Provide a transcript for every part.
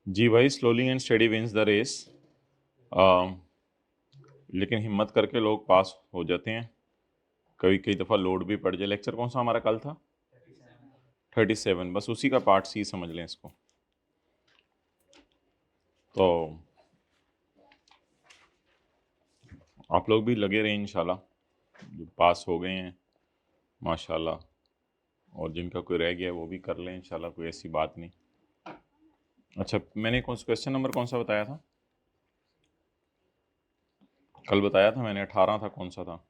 जी भाई, slowly and study wins the race. लेकिन हिम्मत करके लोग पास हो जाते हैं। कई कई दफ़ा लोड भी पड़ जाए। लेक्चर कौन सा हमारा कल था? 37। बस उसी का पार्ट सी समझ लें इसको। तो आप लोग भी लगे रहें इंशाल्लाह। जो पास हो गए हैं माशाल्लाह, और जिनका कोई रह गया है वो भी कर लें इंशाल्लाह, कोई ऐसी बात नहीं। अच्छा, मैंने कौन सा क्वेश्चन नंबर कौन सा बताया था? कल बताया था मैंने 18 था, कौन सा था?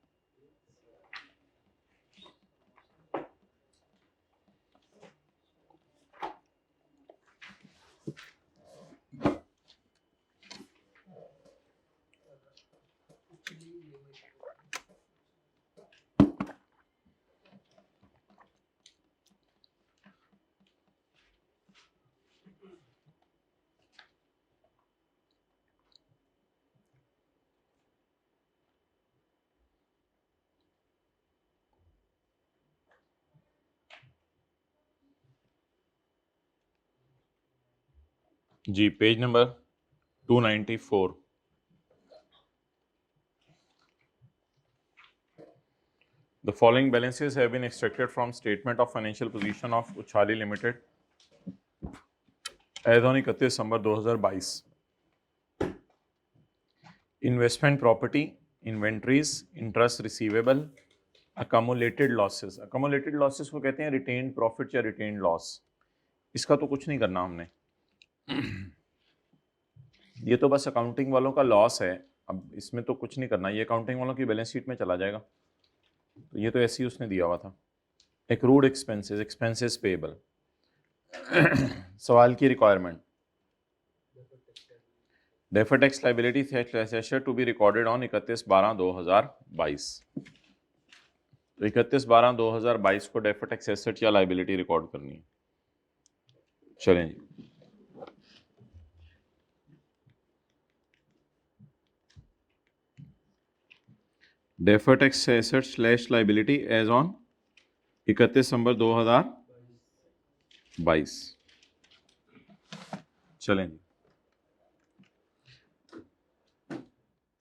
जी, page number 294। The following balances have been extracted from statement of financial position of Uchali Limited as on 31 December 2022। Investment property, inventories, interest receivable, accumulated losses. Accumulated losses को कहते हैं रिटेन्ड प्रॉफिट या रिटेन्ड लॉस। इसका तो कुछ नहीं करना हमने। ये तो बस अकाउंटिंग वालों का लॉस है। अब इसमें तो कुछ नहीं करना, ये अकाउंटिंग वालों की बैलेंस शीट में चला जाएगा। तो ये तो ऐसे ही उसने दिया हुआ था। Accrued expenses, expenses payable. सवाल की requirement, deferred tax liability to be recorded on 31/12/2022। तो 31/12/2022 को डेफर्ड टैक्स एसेट या लायबिलिटी रिकॉर्ड करनी है। चलें जी, deferred tax asset slash liability as on 31 December 2022। चलें जी।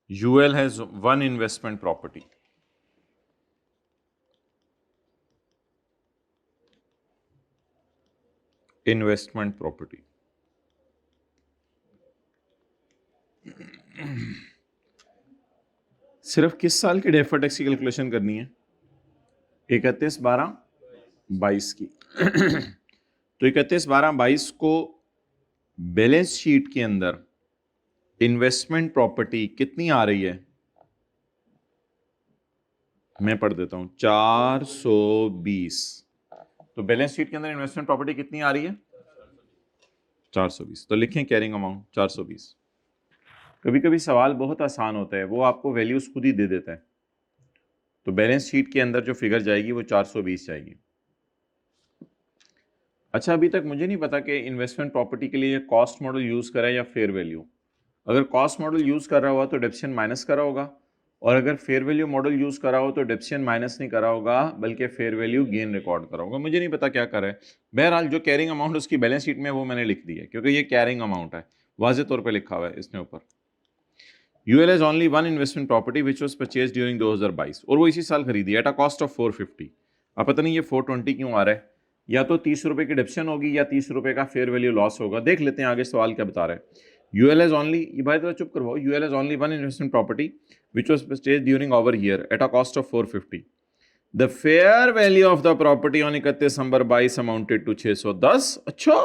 UL has one investment property. Investment property. सिर्फ किस साल की डेफर्ड टैक्स की कैलकुलेशन करनी है? 31/12/22 की। तो 31/12/22 को बैलेंस शीट के अंदर इन्वेस्टमेंट प्रॉपर्टी कितनी आ रही है? मैं पढ़ देता हूं, 420। तो बैलेंस शीट के अंदर इन्वेस्टमेंट प्रॉपर्टी कितनी आ रही है? 420। तो लिखें कैरिंग अमाउंट 420। कभी कभी सवाल बहुत आसान होता है, वो आपको वैल्यूज खुद ही दे देता है। तो बैलेंस शीट के अंदर जो फिगर जाएगी वो 420 जाएगी। अच्छा, अभी तक मुझे नहीं पता कि इन्वेस्टमेंट प्रॉपर्टी के लिए कॉस्ट मॉडल यूज करा है या फेयर वैल्यू। अगर कॉस्ट मॉडल यूज कर रहा हुआ तो डेप्रिसिएशन माइनस करा होगा, और अगर फेयर वैल्यू मॉडल यूज करा हो तो डेप्रिसिएशन माइनस नहीं करा होगा, बल्कि फेयर वैल्यू गेन रिकॉर्ड करा होगा। मुझे नहीं पता क्या करा है। बहरहाल जो कैरिंग अमाउंट उसकी बैलेंस शीट में वो मैंने लिख दी है, क्योंकि ये कैरिंग अमाउंट है, वाज़ेह तौर पर लिखा हुआ है इसने ऊपर। UL has only one investment property which was purchased during 2022, और वो इसी साल खरीदी एट अ कॉस्ट ऑफ 450। अब पता नहीं ये 420 क्यों आ रहा है, या तो 30 रुपए की डिडक्शन होगी या 30 रुपए का फेयर वैल्यू लॉस होगा। देख लेते हैं आगे सवाल क्या बता रहा है। UL has only, ये भाई थोड़ा चुप करवाओ। UL has only one investment property which was purchased during our year at a cost of 450. The fair value of the property on 31 December 22 amounted to 610। अच्छा,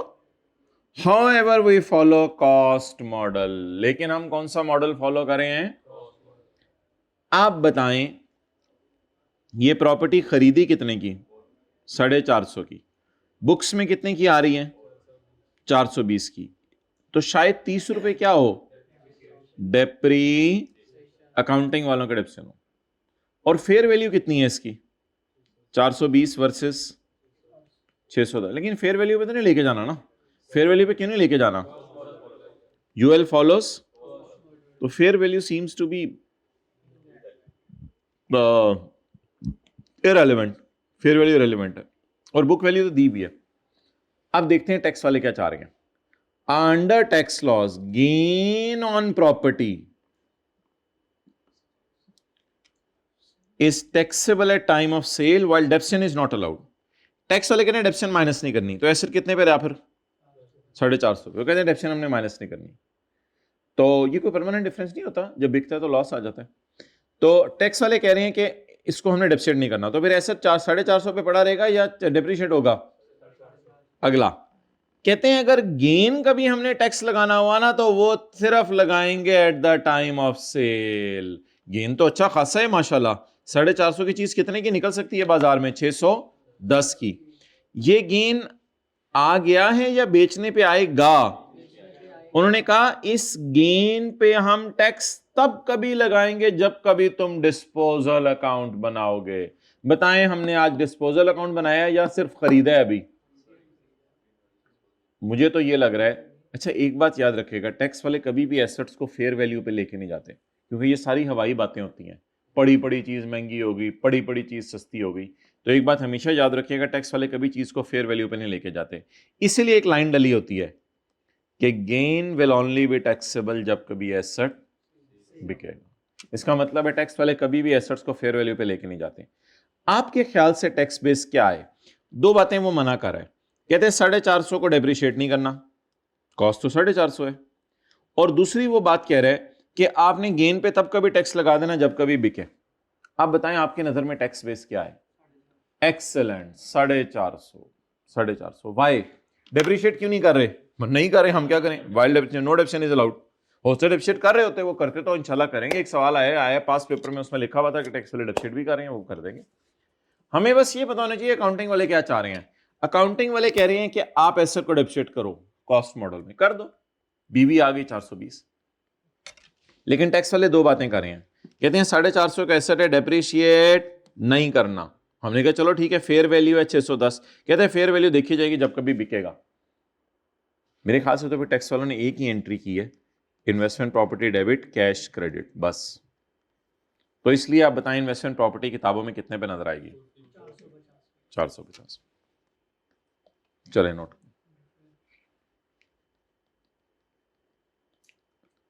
However, we follow cost model। लेकिन हम कौन सा model follow कर रहे हैं? आप बताएं, ये प्रॉपर्टी खरीदी कितने की? 450 की। बुक्स में कितने की आ रही है? 420 की। तो शायद 30 रुपए क्या हो? डेप्री, अकाउंटिंग वालों का डेप्शन हो। और फेयर वैल्यू कितनी है इसकी? 420 वर्सेस 610। लेकिन फेयर वैल्यू पे तो नहीं लेके जाना ना। फेयर वैल्यू पे क्यों नहीं लेके जाना? यूएल फॉलोस। तो fair value seems to be irrelevant. Fair value irrelevant है, और बुक वैल्यू तो दी भी है। अब देखते हैं टैक्स वाले क्या चाह रहे हैं। Under tax laws gain on property is taxable at time of sale while depreciation is not allowed. Tax वाले कहते हैं डेप्शन माइनस नहीं करनी, तो एसेट कितने पे रहा फिर 450 रुपये, कहते हैं डेप्शन हमने माइनस नहीं करनी। तो ये कोई परमानेंट डिफरेंस नहीं होता, जब बिकता है तो लॉस आ जाता है। तो टैक्स वाले कह रहे हैं कि इसको हमने डेप्रिशिएट नहीं करना, तो फिर एसेट 450 पे पड़ा रहेगा या डेप्रिशिएट होगा अगला। कहते हैं अगर गेन का भी हमने टैक्स लगाना हुआ ना तो वो सिर्फ लगाएंगे at the time of sale. Gain तो अच्छा खासा है माशाल्लाह, 450 की चीज कितने की निकल सकती है बाजार में, 610 की। ये गेन आ गया है या बेचने पे आएगा? उन्होंने कहा इस गेन पे हम टैक्स तब कभी लगाएंगे जब कभी तुम डिस्पोजल अकाउंट बनाओगे। बताएं हमने आज डिस्पोजल अकाउंट बनाया या सिर्फ खरीदा है अभी? मुझे तो ये लग रहा है। अच्छा एक बात याद रखिएगा, टैक्स वाले कभी भी एसेट्स को फेयर वैल्यू पे लेके नहीं जाते, क्योंकि ये सारी हवाई बातें होती हैं। पड़ी पड़ी चीज महंगी होगी, पड़ी पड़ी चीज सस्ती होगी। तो एक बात हमेशा याद रखिएगा, टैक्स वाले कभी चीज को फेयर वैल्यू पे नहीं लेके जाते। इसीलिए एक लाइन डली होती है कि gain will only be taxable जब कभी एसेट बिकेगा। इसका मतलब है टैक्स वाले कभी भी एसेट्स को फेयर वैल्यू पे लेके नहीं जाते। आपके ख्याल से टैक्स बेस क्या है? दो बातें वो मना कर रहा है। कहते हैं 450 को डेप्रिशिएट नहीं करना, कॉस्ट तो 450 है। और दूसरी वो बात कह रहा है कि आपने गेन पे तब कभी टैक्स लगा देना जब कभी बिके। आप बताएं आपकी नजर में टैक्स बेस क्या है? एक्सेलेंट, 450। वाई डेप्रिशिएट क्यों नहीं कर रहे? नहीं कर रहे, हम क्या करें? While depreciation, no depreciation is allowed. होस्टेड डेप्रिशिएट कर रहे होते, वो करते तो इंशाल्लाह करेंगे। एक सवाल आया पास पेपर में, उसमें लिखा हुआ था कि टैक्स वाले डेप्रिशिएट भी कर रहे हैं, वो कर देंगे। हमें बस ये पता होना चाहिए अकाउंटिंग वाले क्या चाह रहे हैं। अकाउंटिंग वाले कह रहे हैं कि आप एसेट को डेप्रिशिएट करो, कॉस्ट मॉडल में कर दो, बीवी आ गई 420। लेकिन टैक्स वाले दो बातें कर रहे हैं। कहते हैं 450 का एसेट है, डेप्रिशिएट नहीं करना। हमने कहा चलो ठीक है, फेयर वैल्यू है 610। कहते हैं फेयर वैल्यू देखी जाएगी जब कभी बिकेगा। मेरे ख्याल से तो फिर टैक्स वालों ने एक ही एंट्री की है, investment property debit cash credit, बस। तो इसलिए आप बताएं इन्वेस्टमेंट प्रॉपर्टी किताबों में कितने पे नजर आएगी? 450। चले note.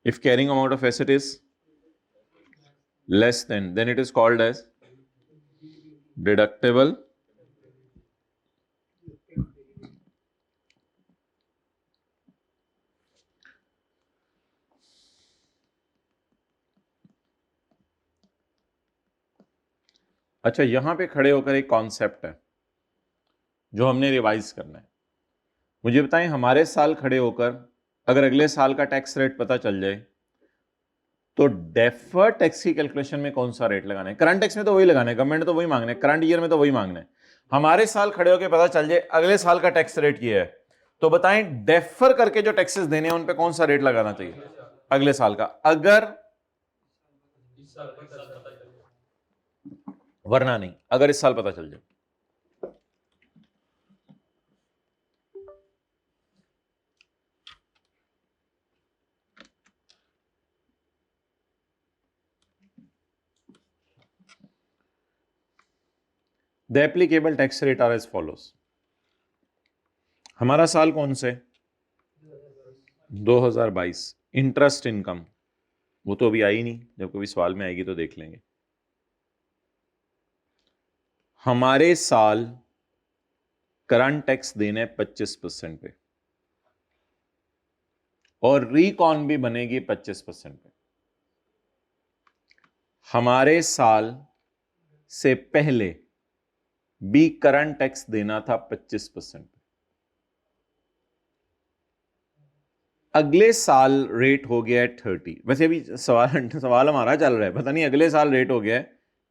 If carrying amount of asset is less than, then it is called as deductible अच्छा यहां पे खड़े होकर एक कॉन्सेप्ट है जो हमने रिवाइज करना है। मुझे बताएं हमारे साल खड़े होकर अगर अगले साल का टैक्स रेट पता चल जाए तो डेफर्ड टैक्स की कैलकुलेशन में कौन सा रेट लगाना है? करंट टैक्स में तो वही लगाना है, गवर्नमेंट तो वही मांगना है, करंट ईयर में तो वही मांगना है। हमारे साल खड़े होकर पता चल जाए अगले साल का टैक्स रेट ये है, तो बताएं डेफर करके जो टैक्सेस देने हैं उन पे कौन सा रेट लगाना चाहिए अगले साल का? अगर वरना नहीं, अगर इस साल पता चल जाए। The applicable tax rate are as follows. हमारा साल कौन से? 2022। इंटरेस्ट इनकम वो तो अभी आई नहीं, जब कभी सवाल में आएगी तो देख लेंगे। हमारे साल करंट टैक्स देने 25% पे और रिकॉन भी बनेगी 25% पे। हमारे साल से पहले भी करंट टैक्स देना था 25% पे। अगले साल रेट हो गया है 30। वैसे अभी सवाल हमारा चल रहा है, पता नहीं अगले साल रेट हो गया है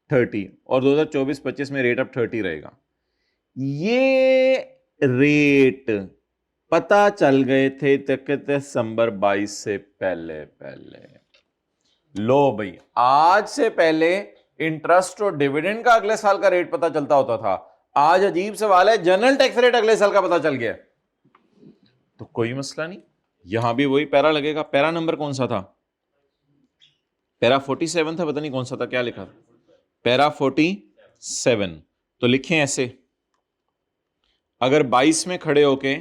30 और 2024-25 में रेट अब 30 रहेगा। ये रेट पता चल गए थे दिसंबर 22 से पहले लो भाई, आज से पहले इंटरेस्ट और डिविडेंड का अगले साल का रेट पता चलता होता था। आज अजीब सवाल है, जनरल टैक्स रेट अगले साल का पता चल गया, तो कोई मसला नहीं, यहां भी वही पैरा लगेगा। पैरा नंबर कौन सा था? पैरा 47 था, पता नहीं कौन सा था, क्या लिखा था? पैरा 47। तो लिखें ऐसे, अगर 22 में खड़े होके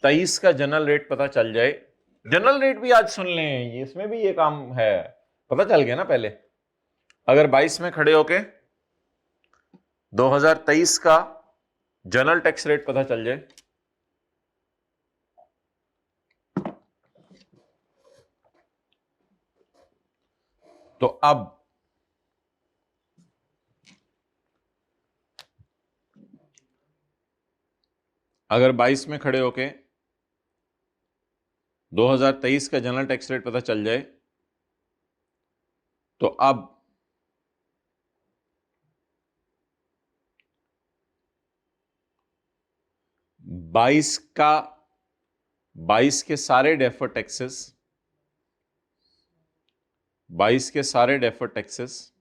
23 का जनरल रेट पता चल जाए, जनरल रेट भी आज सुन लें, इसमें भी ये काम है, पता चल गया ना पहले। अगर 22 में खड़े होके 2023 का जनरल टैक्स रेट पता चल जाए, तो अब अगर 22 में खड़े होके 2023 का जनरल टैक्स रेट पता चल जाए, तो अब 22 के सारे डेफर्ड टैक्सेस, 22 के सारे डेफर्ड टैक्सेस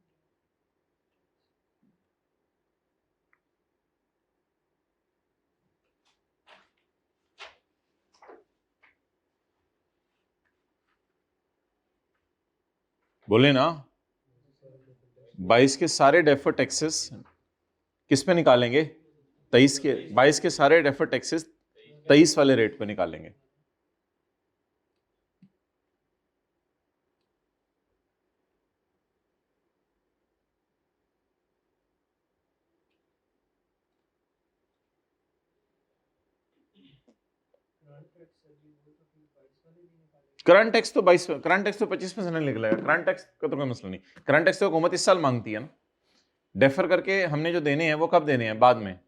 बोले ना, 22 के सारे डेफर्ड टैक्सेस किस पे निकालेंगे? 22 के सारे डेफर्ड टैक्सेस 23 वाले रेट पे निकालेंगे। करंट टैक्स तो 25% नहीं निकलेगा, करंट टैक्स का तो कोई मसला नहीं, करंट टैक्स तो हुकूमत इस साल मांगती है ना, डेफर करके हमने जो देने हैं वो कब देने हैं? बाद में।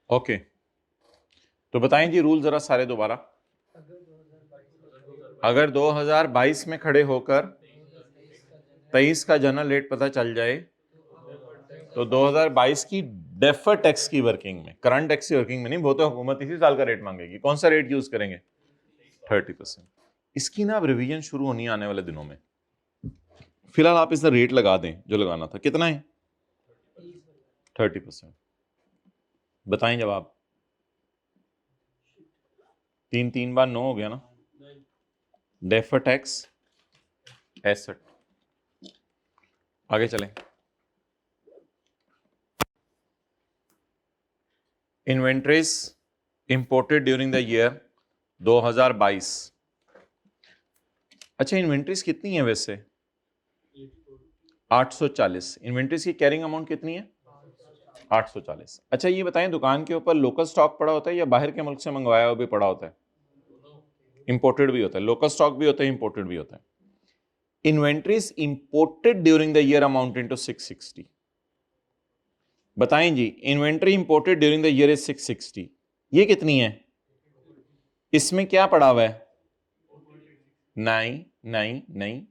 ओके, तो बताएं जी रूल जरा सारे दोबारा। अगर 2022 में खड़े होकर 23 का जनरल रेट पता चल जाए, तो 2022 की डेफर टैक्स की वर्किंग में, करंट टैक्स की वर्किंग में नहीं, वो तो हुकूमत इसी साल का रेट मांगेगी। कौन सा रेट यूज करेंगे? 30%। इसकी ना अब रिवीजन शुरू होनी आने वाले दिनों में। फिलहाल आप इसका रेट लगा दें जो लगाना था। कितना है? 30%। बताएं जवाब। 3 बार 9 हो गया ना। Defer tax asset. आगे चलें। Inventories imported during the year 2022। अच्छा, इन्वेंट्रीज कितनी है वैसे? 840। इन्वेंट्रीज की कैरिंग अमाउंट कितनी है? 840। अच्छा ये बताएं, दुकान के ऊपर लोकल स्टॉक पड़ा होता है या बाहर के मुल्क से मंगवाया हुआ भी पड़ा होता है? इंपोर्टेड भी होता है, लोकल स्टॉक भी होता है, इंपोर्टेड भी होता है। Inventories imported during the year amounting to 660। बताएं जी, inventory imported during the year is 660, ये कितनी है? इसमें क्या पड़ा हुआ है? नहीं नहीं नहीं,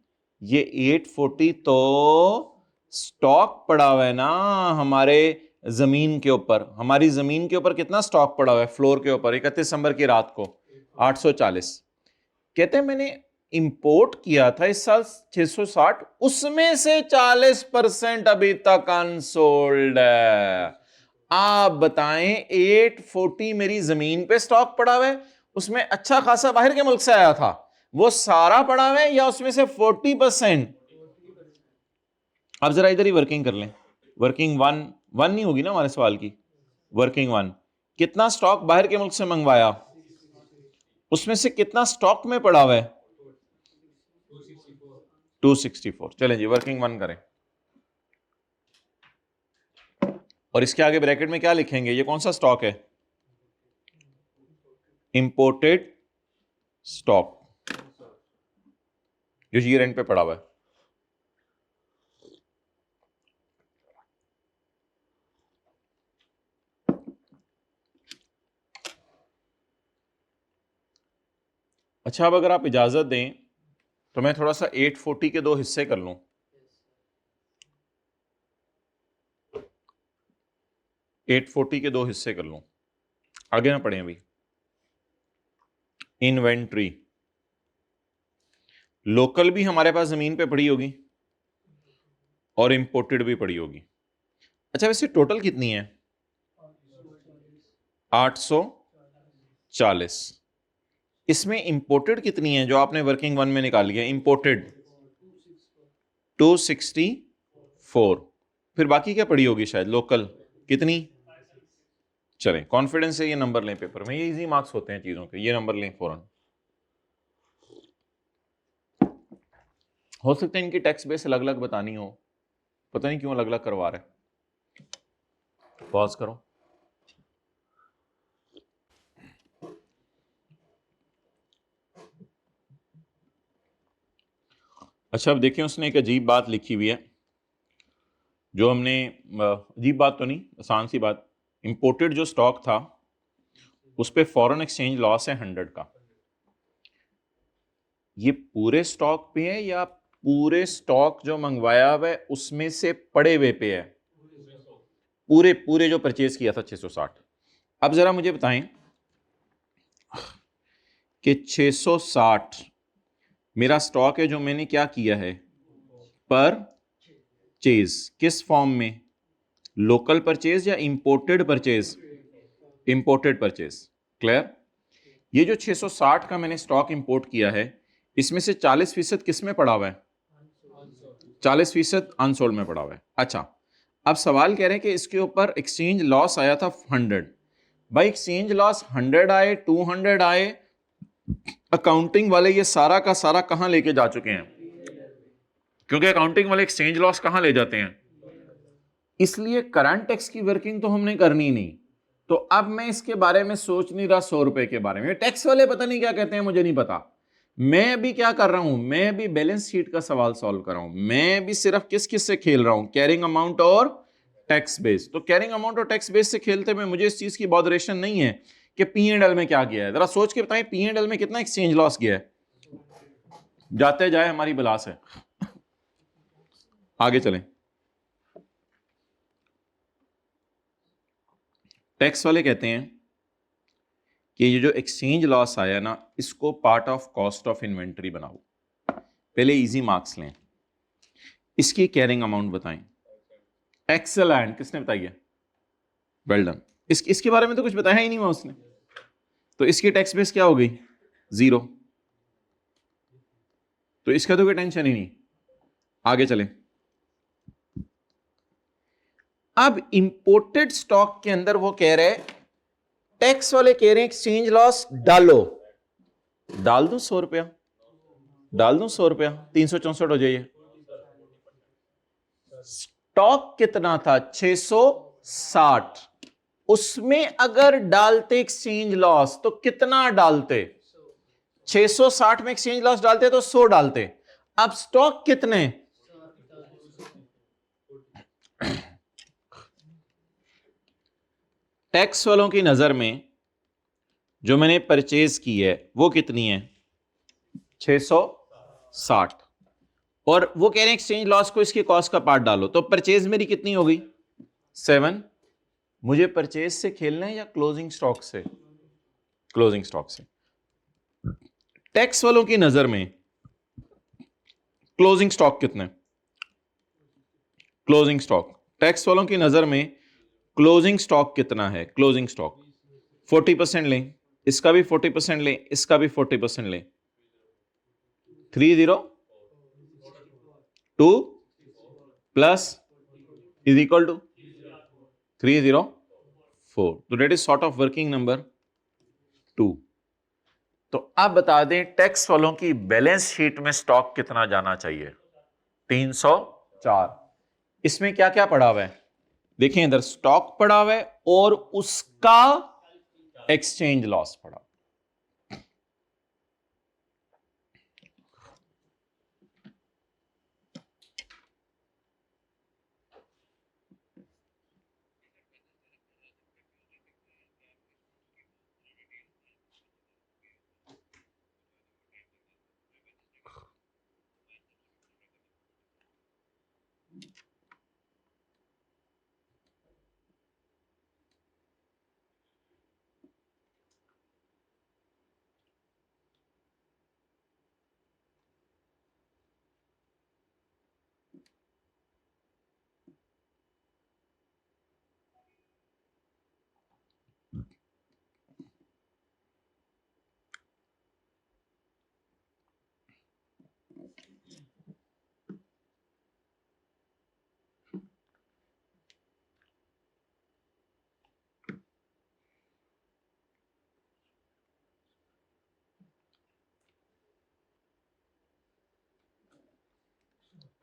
ये 840 तो स्टॉक पड़ा हुआ है ना हमारे जमीन के ऊपर। हमारी जमीन के ऊपर कितना स्टॉक पड़ा हुआ है फ्लोर के ऊपर 31 दिसंबर की रात को? 840। कहते हैं मैंने इंपोर्ट किया था इस साल 660, उसमें से 40% अभी तक अनसोल्ड है। आप बताएं, 840 मेरी जमीन पे स्टॉक पड़ा हुआ है, उसमें अच्छा खासा बाहर के मुल्क से आया था, वो सारा पड़ा हुआ है या उसमें से 40%? अब जरा इधर ही वर्किंग कर लें। वर्किंग वन नहीं होगी ना हमारे सवाल की। वर्किंग वन, कितना स्टॉक बाहर के मुल्क से मंगवाया, उसमें से कितना स्टॉक में पड़ा हुआ है? 264। चलें जी, वर्किंग वन करें और इसके आगे ब्रैकेट में क्या लिखेंगे? ये कौन सा स्टॉक है? इंपोर्टेड स्टॉक, जो ईयर एंड पे पड़ा हुआ है। अच्छा, अब अगर आप इजाजत दें तो मैं थोड़ा सा 840 के दो हिस्से कर लूं। 840 के दो हिस्से कर लूं। आगे ना पढ़ें अभी। इन्वेंट्री, लोकल भी हमारे पास जमीन पे पड़ी होगी और इंपोर्टेड भी पड़ी होगी। अच्छा वैसे टोटल कितनी है? 840। इसमें इंपोर्टेड कितनी है जो आपने वर्किंग वन में निकाली है? इंपोर्टेड 264। फिर बाकी क्या पड़ी होगी? शायद लोकल कितनी? चलें कॉन्फिडेंस से ये नंबर लें पेपर में, ये इजी मार्क्स होते हैं चीजों के, ये नंबर लें फौरन। हो सकता है इनकी टैक्स बेस अलग अलग बतानी हो, पता नहीं क्यों अलग अलग करवा रहे। पॉज करो। अच्छा अब देखिए उसने एक अजीब बात लिखी हुई है जो हमने, अजीब बात तो नहीं, आसान सी बात। इंपोर्टेड जो स्टॉक था उस पे फॉरेन एक्सचेंज लॉस है 100 का। ये पूरे स्टॉक पे है या पूरे स्टॉक जो मंगवाया हुआ है उसमें से पड़े हुए पे है? पूरे पूरे जो परचेज किया था 660। अब जरा मुझे बताएं कि 660 मेरा स्टॉक है जो मैंने क्या किया है? परचेज किस फॉर्म में? लोकल परचेज या imported purchase? Imported purchase. Clear? ये जो 660 का मैंने स्टॉक इंपोर्ट किया है इसमें से 40% किस में पड़ा हुआ है? 40% अनसोल्ड में पड़ा हुआ है। अच्छा अब सवाल कह रहे हैं कि इसके ऊपर एक्सचेंज लॉस आया था 100। भाई एक्सचेंज लॉस 100 आए, 200 आए, अकाउंटिंग वाले ये सारा का सारा कहां लेके जा चुके हैं? क्योंकि अकाउंटिंग वाले एक्सचेंज लॉस कहां ले जाते हैं? इसलिए करंट टैक्स की वर्किंग तो हमने करनी नहीं। तो अब मैं इसके बारे में सोच नहीं रहा 100 रुपए के बारे में। टैक्स वाले पता नहीं क्या कहते हैं, मुझे नहीं पता। मैं अभी क्या कर रहा हूं? मैं अभी बैलेंस शीट का सवाल सॉल्व कर रहा हूं। मैं भी सिर्फ किस किस से खेल रहा हूं? कैरिंग अमाउंट और टैक्स बेस। तो कैरिंग अमाउंट और टैक्स बेस से खेलते में मुझे इस चीज की बॉदरेशन नहीं है कि पी एंड एल में क्या गया है। जरा सोच के बताएं पी एंड एल में कितना एक्सचेंज लॉस गया है? जाते जाए हमारी बिलास है। आगे चलें। टैक्स वाले कहते हैं कि ये जो एक्सचेंज लॉस आया ना इसको part of cost of inventory बनाओ। पहले इजी मार्क्स लें। इसकी कैरिंग अमाउंट बताएं। एक्सेलेंट, किसने बताई है? Well done. इसके बारे में तो कुछ बताया ही नहीं हुआ उसने। तो इसकी टैक्स बेस क्या हो गई? 0। तो इसका तो कोई टेंशन ही नहीं। आगे चलें। अब इंपोर्टेड स्टॉक के अंदर वो कह रहे, टैक्स वाले कह रहे हैं एक्सचेंज लॉस डालो। डाल दूं 100 रुपया? डाल दूं 100 रुपया? 364 हो जाइए। स्टॉक कितना था? 660। उसमें अगर डालते एक्सचेंज लॉस तो कितना डालते? 660 में एक्सचेंज लॉस डालते तो 100 डालते। अब स्टॉक कितने? टैक्स वालों की नजर में जो मैंने परचेज की है वो कितनी है? 660। और वो कह रहे हैं एक्सचेंज लॉस को इसके कॉस्ट का पार्ट डालो। तो परचेज मेरी कितनी हो गई? 7। मुझे परचेज से खेलना है या क्लोजिंग स्टॉक से? क्लोजिंग स्टॉक से। टैक्स वालों की नजर में क्लोजिंग स्टॉक कितने? क्लोजिंग स्टॉक टैक्स वालों की नजर में क्लोजिंग स्टॉक कितना है? क्लोजिंग स्टॉक 40% लें, इसका भी 40% लें, इसका भी 40% लें। 302 प्लस इज इक्वल टू 304। तो date is sort of working number 2। तो अब बता दें टैक्स वालों की बैलेंस शीट में स्टॉक कितना जाना चाहिए? 304। इसमें क्या क्या पड़ा हुआ है? देखिए इधर स्टॉक पड़ा हुआ है और उसका एक्सचेंज लॉस पड़ा।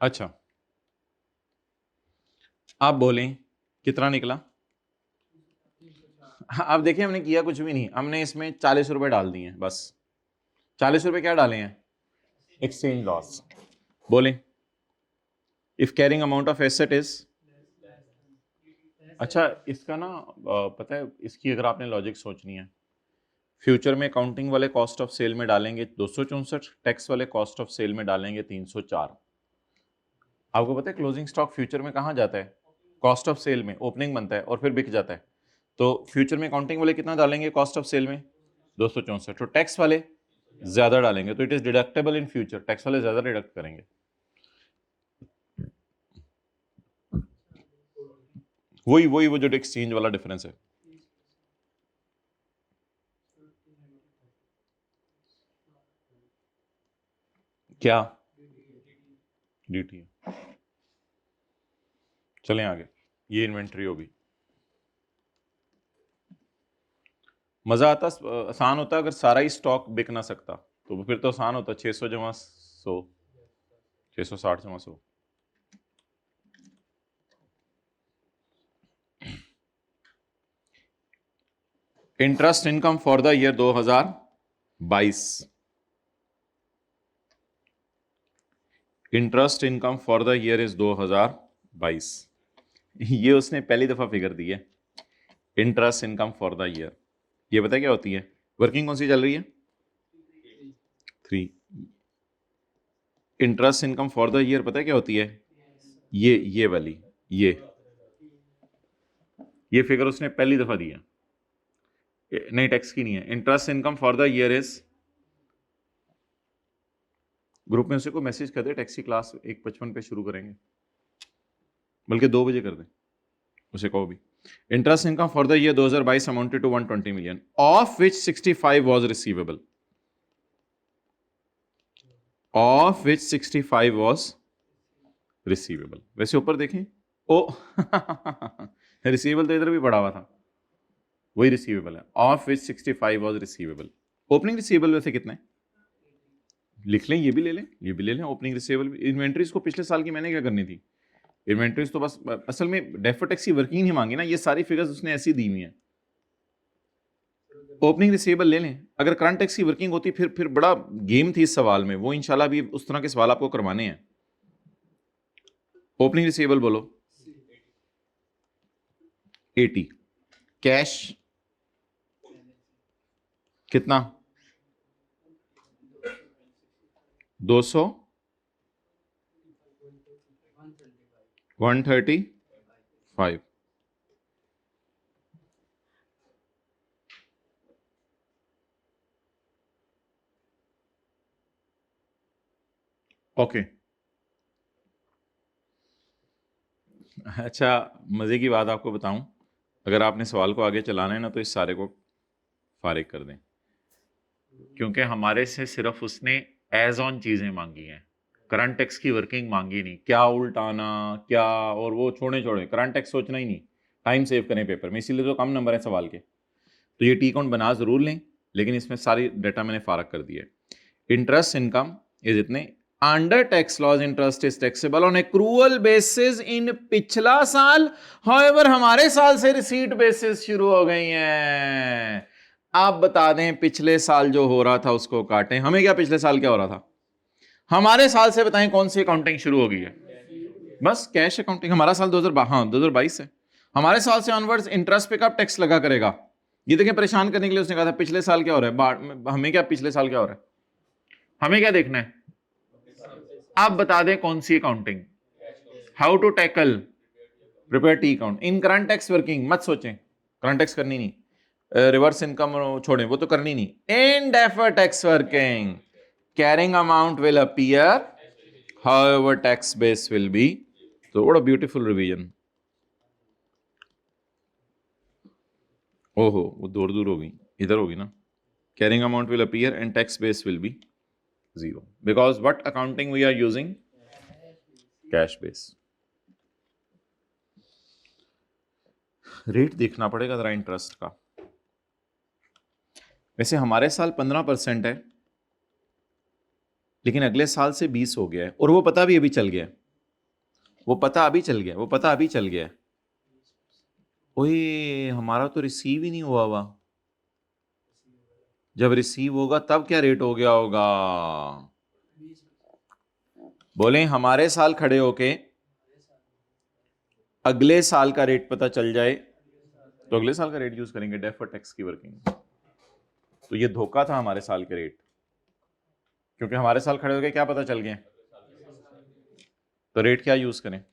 अच्छा, आप बोलें कितना निकला? अब देखिए हमने किया कुछ भी नहीं, हमने इसमें 40 रुपए डाल दिए हैं बस। 40 रुपए क्या डाले हैं? Exchange loss. बोलें if carrying amount of asset is, अच्छा इसका ना पता है इसकी अगर आपने लॉजिक सोचनी है, फ्यूचर में अकाउंटिंग वाले कॉस्ट ऑफ सेल में डालेंगे 264, टैक्स वाले कॉस्ट ऑफ सेल में डालेंगे 304। आपको पता है क्लोजिंग स्टॉक फ्यूचर में कहाँ जाता है? कॉस्ट ऑफ सेल में, ओपनिंग बनता है और फिर बिक जाता है। तो फ्यूचर में अकाउंटिंग वाले कितना डालेंगे कॉस्ट ऑफ सेल में? 264। तो टैक्स वाले ज्यादा डालेंगे, तो it is deductible in future, tax वाले ज्यादा डिडक्ट करेंगे। वही वही वो जो एक्सचेंज वाला डिफरेंस है। क्या? डीटी। चलें आगे, ये इन्वेंट्री होगी। मजा आता, आसान होता अगर सारा ही स्टॉक बिक ना सकता, तो फिर तो आसान होता 600 जमा 100, 660 जमा 100। Interest income for the year 2022, interest income for the year is 2022। ये उसने पहली दफा फिगर दी है, interest income for the year. ये पता है क्या होती है? वर्किंग कौन सी चल रही है? 3। Interest income for the year पता है क्या होती है? ये वाली, ये फिगर उसने पहली दफा दी है, नहीं टैक्स की नहीं है। Interest income for the year is, group में उसे को मैसेज कर दे, टैक्सी क्लास 1:55 पे शुरू करेंगे, बल्कि 2 बजे कर दे, उसे कहो भी। Interest income for the year 2022 amounted to 120 million, of which 65 was receivable, of which 65 was receivable. वैसे ऊपर देखें, ओ रिसीवेबल तो इधर भी पड़ा हुआ था, वही रिसीवेबल है, of which 65 was receivable. Opening receivable वैसे कितना है? लिख लें, ये भी ले लें, ये भी ले लें। ओपनिंग रिसीवेबल इन्वेंट्रीज को पिछले साल की मैंने क्या करनी थी? इन्वेंट्रीज तो बस असल में डेफर्ड टैक्स की वर्किंग नहीं मांगी ना, ये सारी फिगर्स उसने ऐसी दी हुई हैं। ओपनिंग रिसीवेबल ले लें, अगर करंट टैक्स की वर्किंग होती फिर बड़ा गेम थी इस सवाल में, वो इंशाल्लाह भी उस तरह के सवाल आपको करवाने हैं। ओपनिंग रिसीवेबल बोलो 80, कैश कितना? 200, 135। ओके अच्छा, मज़े की बात आपको बताऊं, अगर आपने सवाल को आगे चलाना है ना तो इस सारे को फारिग कर दें, क्योंकि हमारे से सिर्फ उसने एज ऑन चीज़ें मांगी हैं, करंट टैक्स की वर्किंग मांगी नहीं, क्या उल्टाना क्या, और वो छोड़े करंट टैक्स सोचना ही नहीं। टाइम सेव करें पेपर में, इसीलिए तो कम नंबर है सवाल के। तो ये टी काउंट बना ज़रूर लें, लेकिन इसमें सारी डाटा मैंने फारग कर दी है। इंटरेस्ट इनकम इज इतने, under tax laws interest is taxable on accrual basis in पिछला साल, हाउएवर हमारे साल से रिसीट बेसिस शुरू हो गई हैं। आप बता दें पिछले साल जो हो रहा था उसको काटें, हमें क्या पिछले साल क्या हो रहा था, हमारे साल से बताएं कौन सी अकाउंटिंग शुरू हो गई है? बस कैश अकाउंटिंग। हमारा साल 2022 है, हमारे साल से ऑनवर्ड्स इंटरेस्ट पे कब टैक्स लगा करेगा? ये देखें, परेशान करने के लिए उसने कहा था पिछले साल क्या हो रहा है, हमें क्या पिछले साल क्या हो रहा है, हमें क्या देखना है? आप बता दें कौन सी accounting, how to tackle, prepare T account in current tax working. मत सोचें करंट टैक्स करनी नहीं, रिवर्स इनकम छोड़ें, वो तो करनी नहीं। In deferred tax working carrying amount will appear, however tax base will be. तो व्हाट अ ब्यूटीफुल रिवीजन। ओहो वो दूर दूर होगी, इधर होगी ना। Carrying amount will appear and tax base will be 0, because what accounting we are using? Cash base. Rate देखना पड़ेगा जरा इंटरेस्ट का। वैसे हमारे साल 15% है, लेकिन अगले साल से 20 हो गया है, और वो पता भी अभी चल गया है। वो पता अभी चल गया, वो पता अभी चल गया। ओए हमारा तो रिसीव ही नहीं हुआ हुआ। जब रिसीव होगा तब क्या रेट हो गया होगा? बोले हमारे साल खड़े होके अगले साल का रेट पता चल जाए तो अगले साल का रेट यूज करेंगे डेफर्ड टैक्स की वर्किंग। तो ये धोखा था हमारे साल के रेट, क्योंकि हमारे साल खड़े होके क्या पता चल गए, तो रेट क्या यूज करें?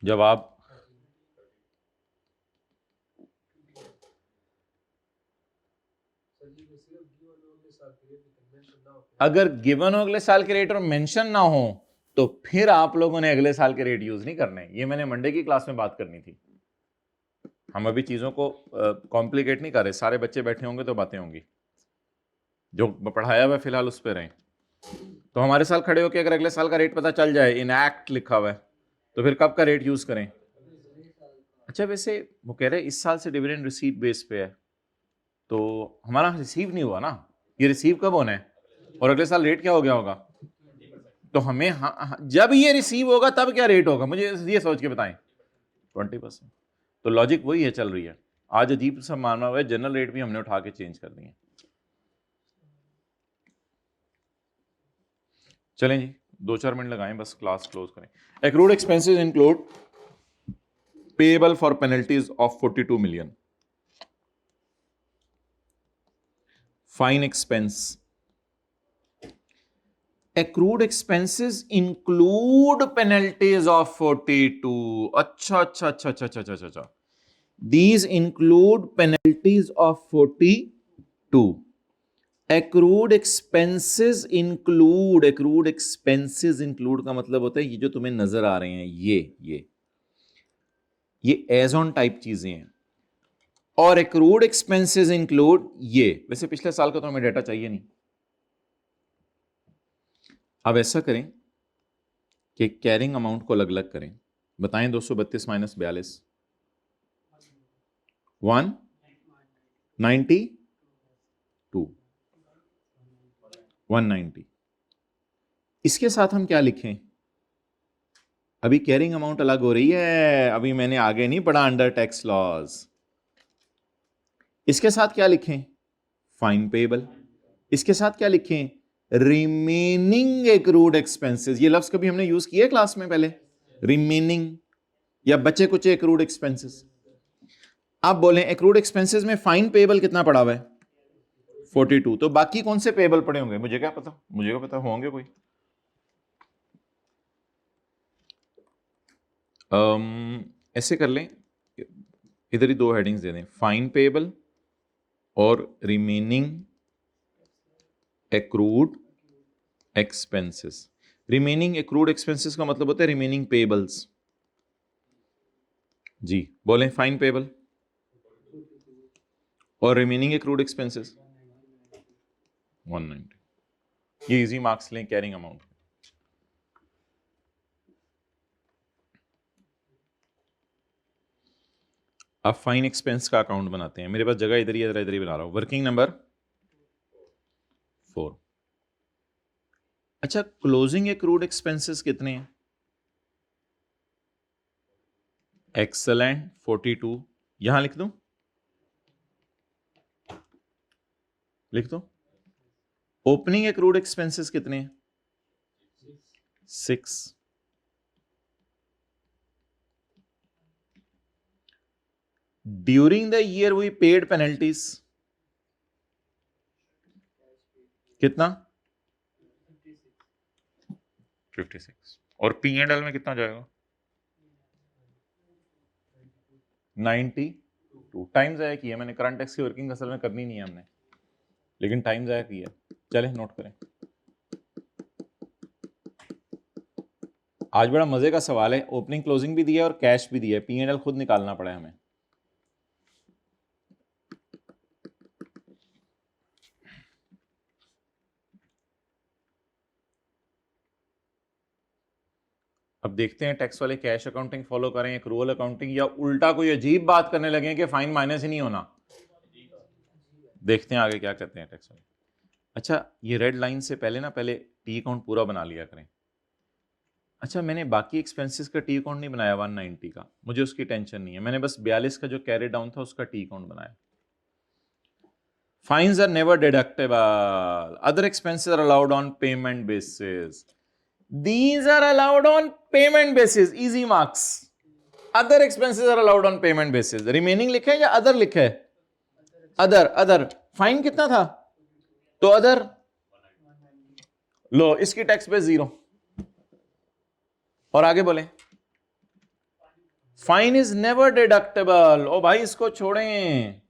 जवाब अगर गिवन हो अगले साल के रेट और मेंशन ना हो तो फिर आप लोगों ने अगले साल के रेट यूज नहीं करने। ये मैंने मंडे की क्लास में बात करनी थी। हम अभी चीजों को कॉम्प्लिकेट नहीं कर रहे, सारे बच्चे बैठे होंगे तो बातें होंगी, जो पढ़ाया हुआ फिलहाल उस पर रहें। तो हमारे साल खड़े होकर अगर अगले साल का रेट पता चल जाए, इन एक्ट लिखा हुआ है, तो फिर कब का रेट यूज करें? अच्छा वैसे वो कह रहे हैं इस साल से डिविडेंड रिसीव बेस पे है, तो हमारा रिसीव नहीं हुआ ना, ये रिसीव कब होना है और अगले साल रेट क्या हो गया होगा? तो हमें जब ये रिसीव होगा तब क्या रेट होगा, मुझे ये सोच के बताएं। 20%। तो लॉजिक वही है, चल रही है। आज अजीब सा माना हुआ है, जनरल रेट भी हमने उठा के चेंज कर दिए। चलें जी, 2-4 मिनट लगाएं बस, क्लास क्लोज करें। Accrued expenses include payable for penalties of 42 million, fine expense. accrued expenses include penalties of 42। अच्छा अच्छा अच्छा अच्छा अच्छा अच्छा अच्छा, these include penalties of 42। accrued expenses include, accrued expenses include का मतलब होता है ये जो तुम्हें नजर आ रहे हैं, ये एज ऑन टाइप चीजें हैं। और accrued expenses include ये, वैसे पिछले साल का तो हमें डाटा चाहिए नहीं। अब ऐसा करें कि कैरिंग अमाउंट को अलग अलग करें। बताएं 232 माइनस 42, 192, 190। इसके साथ हम क्या लिखें? अभी कैरिंग अमाउंट अलग हो रही है, अभी मैंने आगे नहीं पढ़ा अंडर टैक्स लॉज। इसके साथ क्या लिखें? Fine payable. इसके साथ क्या लिखें? Remaining accrued expenses. ये लफ्ज कभी हमने यूज किया क्लास में पहले? रिमेनिंग या बचे कुछ एक्रूड एक्सपेंसेस। आप बोले एक्रूड एक्सपेंसेस में फाइन पेएबल कितना पड़ा हुआ है? 42। तो बाकी कौन से पेएबल पड़े होंगे? मुझे क्या पता, मुझे क्या पता, होंगे कोई। ऐसे कर लें, इधर ही 2 हेडिंग्स दे दें, फाइन पेएबल और remaining accrued expenses. Remaining accrued expenses का मतलब होता है रिमेनिंग पेएबल्स। जी बोलें, फाइन पेएबल और रिमेनिंग एक्रूड एक्सपेंसेस 190। ये इजी मार्क्स लें कैरिंग अमाउंट। अब फाइन एक्सपेंस का अकाउंट बनाते हैं। मेरे पास जगह इधर ही बना रहा हूं। Working number 4। अच्छा, क्लोजिंग एक्रूड एक्सपेंसेस कितने हैं? एक्सेलेंट, 42। यहां लिख दूं? लिख दो। ओपनिंग एक्रूड एक्सपेंसेस कितने हैं? 6। During the year we paid penalties कितना? 56। और P&L में कितना जाएगा? 92। टाइम जाया किया मैंने, करंट टैक्स की वर्किंग असल में करनी नहीं है हमने, लेकिन टाइम जाया किया। चले नोट करें। आज बड़ा मजे का सवाल है, ओपनिंग क्लोजिंग भी दिया और कैश भी दिया है, P&L खुद निकालना पड़ा है हमें। अब देखते हैं टैक्स वाले कैश अकाउंटिंग फॉलो करें, एक्रूअल अकाउंटिंग, या उल्टा कोई अजीब बात करने लगे कि फाइन माइनस ही नहीं होना। देखते हैं आगे क्या कहते हैं टैक्स वाले। अच्छा, ये रेड लाइन से पहले टी अकाउंट पूरा बना लिया करें। अच्छा, मैंने बाकी एक्सपेंसेस का टी अकाउंट नहीं बनाया 190 का, मुझे उसकी टेंशन नहीं है, मैंने बस 42 का जो कैरी डाउन था उसका टी अकाउंट बनाया। Fines are never deductible. Other expenses are allowed on payment basis. These are allowed on payment basis. Easy marks. Other expenses are allowed on payment basis. Remaining लिखे है या other लिखे है? Other. Fine कितना था? तो other. लो, इसकी tax पे 0. और आगे बोले फाइन इज नेवर डिडक्टेबल। ओ भाई इसको छोड़ें,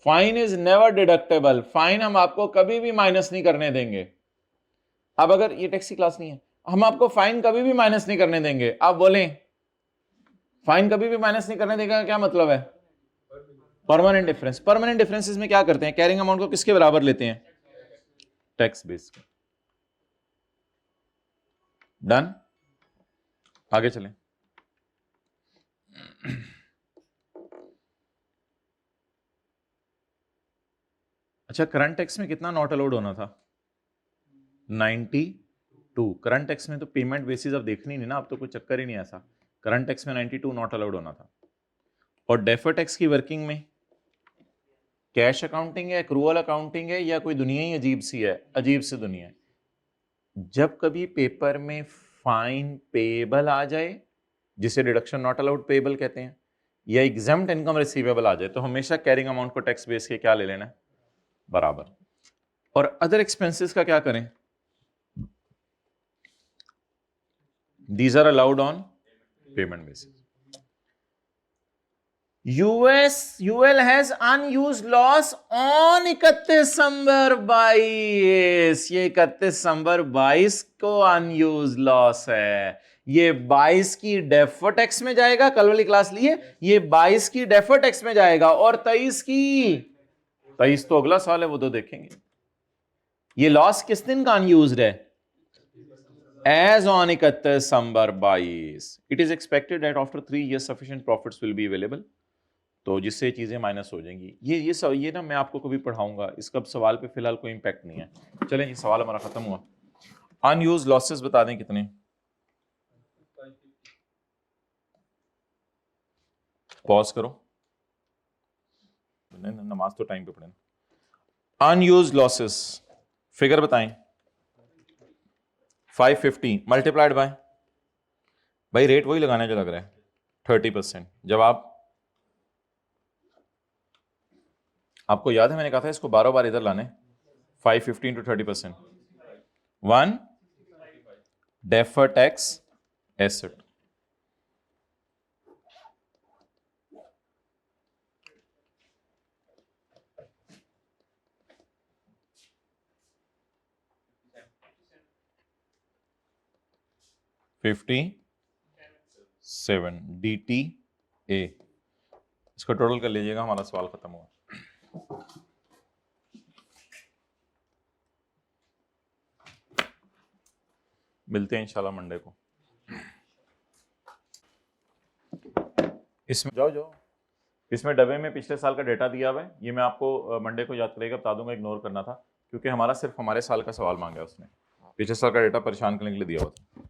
fine is never deductible. Fine हम आपको कभी भी माइनस नहीं करने देंगे। अब अगर ये टैक्स की क्लास नहीं है, हम आपको फाइन कभी भी माइनस नहीं करने देंगे। आप बोलें फाइन कभी भी माइनस नहीं करने देगा, क्या मतलब है? Permanent difference. परमानेंट डिफरेंसेस में क्या करते हैं? कैरिंग अमाउंट को किसके बराबर लेते हैं? Tax base. डन, आगे चलें। अच्छा, करंट टैक्स में कितना नॉट अलाउड होना था? 92। करंट टैक्स में तो पेमेंट बेसिस अब देखनी नहीं ना, अब तो कोई चक्कर ही नहीं ऐसा। करंट टैक्स में 92 नॉट अलाउड होना था। और डेफर टैक्स की वर्किंग में कैश अकाउंटिंग है, एक्रूअल अकाउंटिंग है, या कोई दुनिया ही अजीब सी है? अजीब सी दुनिया है। जब कभी पेपर में फाइन पेएबल आ जाए, जिसे डिडक्शन नॉट अलाउड पेएबल कहते हैं, या एग्जम्प्ट इनकम रिसीवेबल आ जाए, तो हमेशा कैरिंग अमाउंट को टैक्स बेस के क्या ले लेना है? बराबर। और अदर एक्सपेंसेस का क्या करें? These are allowed on payment basis. UL has unused loss on 31 दिसंबर 22। ये 31 दिसंबर 22 को अनयूज लॉस है। ये 22 की डेफर टैक्स में जाएगा, कल वाली क्लास लिए, ये 22 की डेफर टैक्स में जाएगा, और 23 की, 23 तो अगला साल है, वो तो देखेंगे। ये लॉस किस दिन का अनयूज्ड है? As on 31 December 22, it is expected that after 3 years sufficient profits will be available. तो जिससे चीजें माइनस हो जाएंगी। ये ना मैं आपको कभी पढ़ाऊंगा, इसका सवाल पे फिलहाल कोई इंपैक्ट नहीं है। चलें, ये सवाल हमारा खत्म हुआ। अनयूज लॉसेस बता दें कितने? पॉज करो, नमाज तो टाइम पे पढ़े। अनयूज लॉसेस फिगर बताएं। 550 मल्टीप्लाइड बाय, भाई रेट वही लगाने जो लग रहा है 30%। जवाब आपको याद है, मैंने कहा था इसको 12 बार इधर लाने। 550 into 30%, 1 defer tax asset. $57 DTA। इसको टोटल कर लीजिएगा, हमारा सवाल खत्म हुआ। मिलते हैं इंशाल्लाह मंडे को। इसमें जाओ इसमें डब्बे में पिछले साल का डेटा दिया हुआ है, ये मैं आपको मंडे को याद करेगा बता दूंगा, इग्नोर करना था क्योंकि हमारा सिर्फ हमारे साल का सवाल मांगा है उसने। पिछले साल का डेटा परेशान करने के लिए दिया हुआ था।